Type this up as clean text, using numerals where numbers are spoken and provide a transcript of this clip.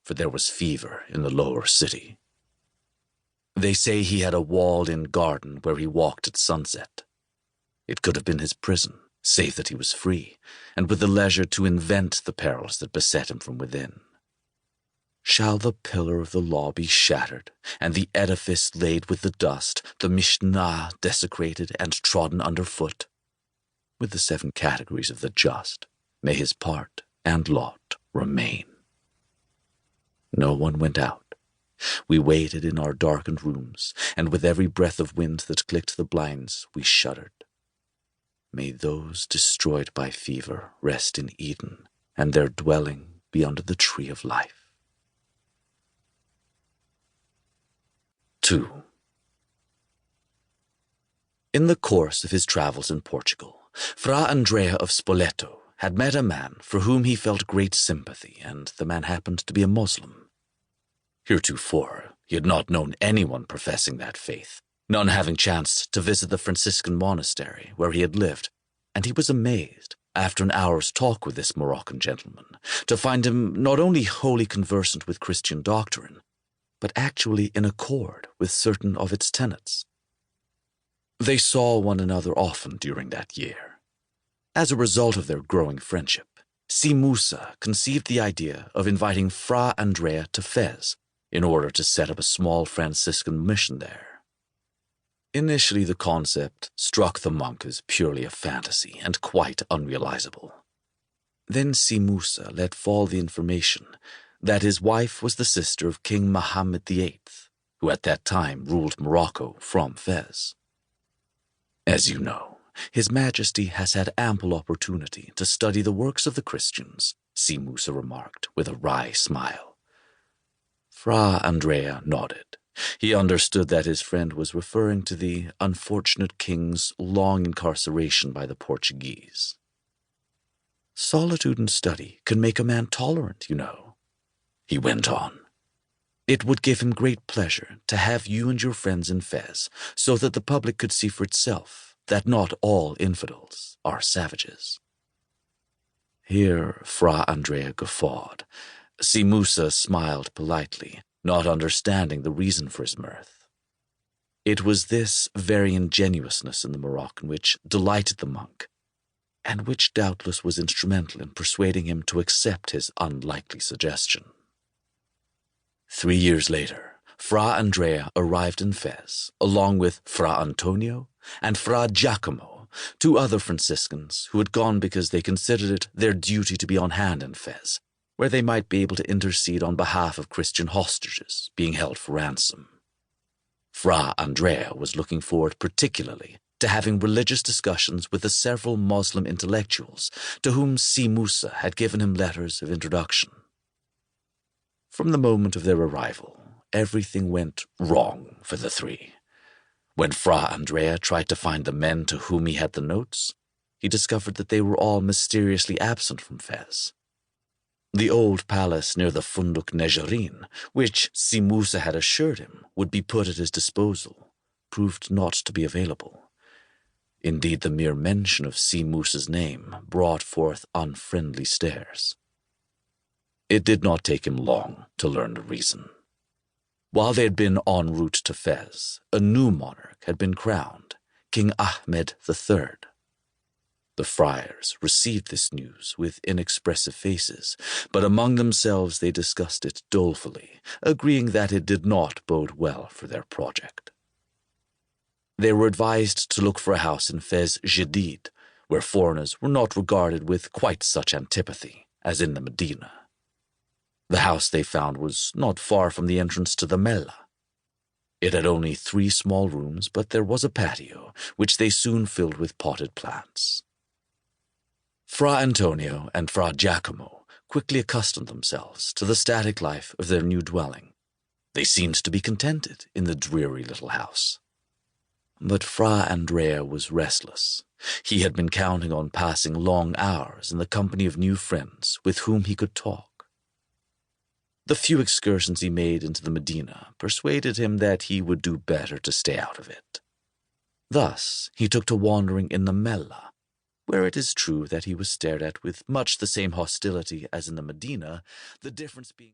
for there was fever in the lower city. They say he had a walled-in garden where he walked at sunset. It could have been his prison, save that he was free, and with the leisure to invent the perils that beset him from within. Shall the pillar of the law be shattered, and the edifice laid with the dust, the Mishnah desecrated and trodden underfoot? With the 7 categories of the just, may his part and lot remain. No one went out. We waited in our darkened rooms, and with every breath of wind that clicked the blinds, we shuddered. May those destroyed by fever rest in Eden, and their dwelling be under the tree of life. 2. In the course of his travels in Portugal, Fra Andrea of Spoleto had met a man for whom he felt great sympathy, and the man happened to be a Muslim. Heretofore, he had not known anyone professing that faith, none having chanced to visit the Franciscan monastery where he had lived, and he was amazed, after an hour's talk with this Moroccan gentleman, to find him not only wholly conversant with Christian doctrine, but actually in accord with certain of its tenets. They saw one another often during that year. As a result of their growing friendship, Si Musa conceived the idea of inviting Fra Andrea to Fez in order to set up a small Franciscan mission there. Initially, the concept struck the monk as purely a fantasy and quite unrealizable. Then Si Musa let fall the information that his wife was the sister of King Mohammed VIII, who at that time ruled Morocco from Fez. As you know, His Majesty has had ample opportunity to study the works of the Christians, Si Musa remarked with a wry smile. Fra Andrea nodded. He understood that his friend was referring to the unfortunate king's long incarceration by the Portuguese. Solitude and study can make a man tolerant, you know, he went on. It would give him great pleasure to have you and your friends in Fez, so that the public could see for itself that not all infidels are savages. Here Fra Andrea guffawed. Si Musa smiled politely, not understanding the reason for his mirth. It was this very ingenuousness in the Moroccan which delighted the monk, and which doubtless was instrumental in persuading him to accept his unlikely suggestion. 3 years later, Fra Andrea arrived in Fez, along with Fra Antonio and Fra Giacomo, 2 other Franciscans who had gone because they considered it their duty to be on hand in Fez, where they might be able to intercede on behalf of Christian hostages being held for ransom. Fra Andrea was looking forward particularly to having religious discussions with the several Muslim intellectuals to whom Si Musa had given him letters of introduction. From the moment of their arrival, everything went wrong for the 3. When Fra Andrea tried to find the men to whom he had the notes, he discovered that they were all mysteriously absent from Fez. The old palace near the Funduk Nejarin, which Si Musa had assured him would be put at his disposal, proved not to be available. Indeed, the mere mention of Si Musa's name brought forth unfriendly stares. It did not take him long to learn the reason. While they had been en route to Fez, a new monarch had been crowned, King Ahmed III. The friars received this news with inexpressive faces, but among themselves they discussed it dolefully, agreeing that it did not bode well for their project. They were advised to look for a house in Fez Jadid, where foreigners were not regarded with quite such antipathy as in the Medina. The house they found was not far from the entrance to the Mella. It had only 3 small rooms, but there was a patio, which they soon filled with potted plants. Fra Antonio and Fra Giacomo quickly accustomed themselves to the static life of their new dwelling. They seemed to be contented in the dreary little house. But Fra Andrea was restless. He had been counting on passing long hours in the company of new friends with whom he could talk. The few excursions he made into the Medina persuaded him that he would do better to stay out of it. Thus, he took to wandering in the Mella, where it is true that he was stared at with much the same hostility as in the Medina, the difference being